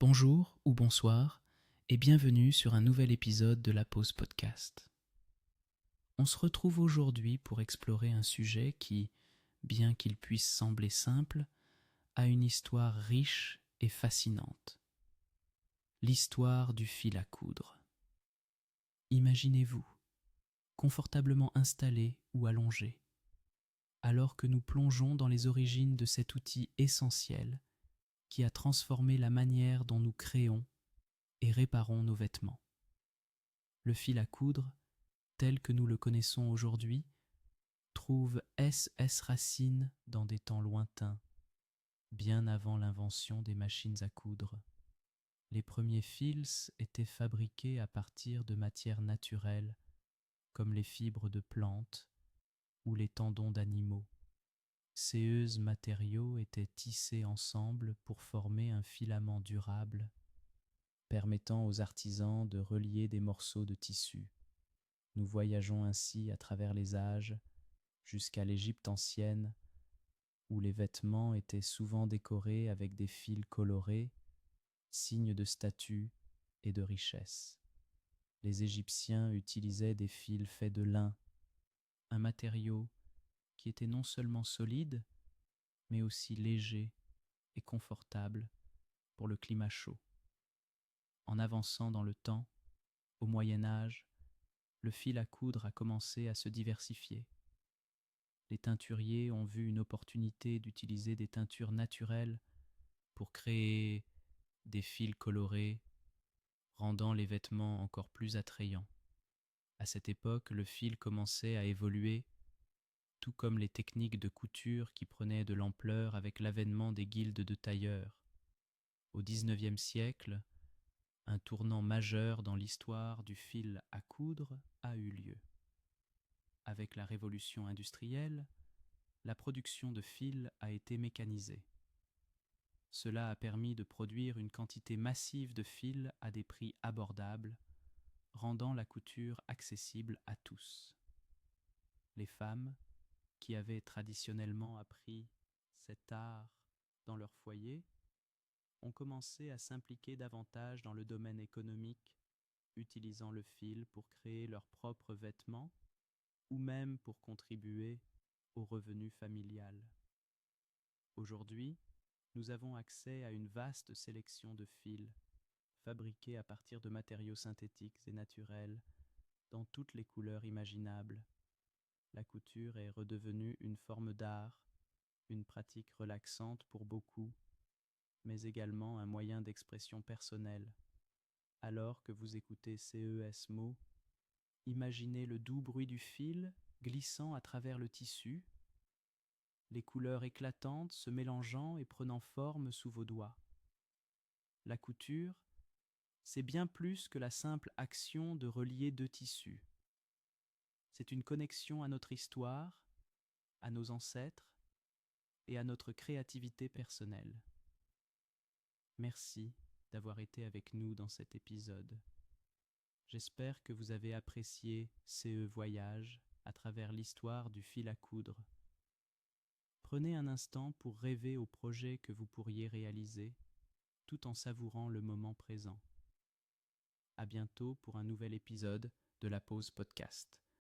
Bonjour ou bonsoir et bienvenue sur un nouvel épisode de la Pause Podcast. On se retrouve aujourd'hui pour explorer un sujet qui, bien qu'il puisse sembler simple, a une histoire riche et fascinante. L'histoire du fil à coudre. Imaginez-vous, confortablement installé ou allongé, alors que nous plongeons dans les origines de cet outil essentiel qui a transformé la manière dont nous créons et réparons nos vêtements. Le fil à coudre, tel que nous le connaissons aujourd'hui, trouve racine dans des temps lointains, bien avant l'invention des machines à coudre. Les premiers fils étaient fabriqués à partir de matières naturelles, comme les fibres de plantes ou les tendons d'animaux. Ces matériaux étaient tissés ensemble pour former un filament durable, permettant aux artisans de relier des morceaux de tissu. Nous voyageons ainsi à travers les âges jusqu'à l'Égypte ancienne, où les vêtements étaient souvent décorés avec des fils colorés, signe de statut et de richesse. Les Égyptiens utilisaient des fils faits de lin, un matériau qui était non seulement solide, mais aussi léger et confortable pour le climat chaud. En avançant dans le temps, au Moyen Âge, le fil à coudre a commencé à se diversifier. Les teinturiers ont vu une opportunité d'utiliser des teintures naturelles pour créer des fils colorés, rendant les vêtements encore plus attrayants. À cette époque, le fil commençait à évoluer, tout comme les techniques de couture qui prenaient de l'ampleur avec l'avènement des guildes de tailleurs. Au XIXe siècle, un tournant majeur dans l'histoire du fil à coudre a eu lieu. Avec la révolution industrielle, la production de fils a été mécanisée. Cela a permis de produire une quantité massive de fils à des prix abordables, rendant la couture accessible à tous. Les femmes, qui avaient traditionnellement appris cet art dans leur foyer, ont commencé à s'impliquer davantage dans le domaine économique, utilisant le fil pour créer leurs propres vêtements ou même pour contribuer au revenu familial. Aujourd'hui, nous avons accès à une vaste sélection de fils, fabriqués à partir de matériaux synthétiques et naturels, dans toutes les couleurs imaginables. La couture est redevenue une forme d'art, une pratique relaxante pour beaucoup, mais également un moyen d'expression personnelle. Alors que vous écoutez CES imaginez le doux bruit du fil glissant à travers le tissu, les couleurs éclatantes se mélangeant et prenant forme sous vos doigts. La couture, c'est bien plus que la simple action de relier deux tissus. C'est une connexion à notre histoire, à nos ancêtres et à notre créativité personnelle. Merci d'avoir été avec nous dans cet épisode. J'espère que vous avez apprécié ce voyage à travers l'histoire du fil à coudre. Prenez un instant pour rêver au projet que vous pourriez réaliser, tout en savourant le moment présent. À bientôt pour un nouvel épisode de la Pause Podcast.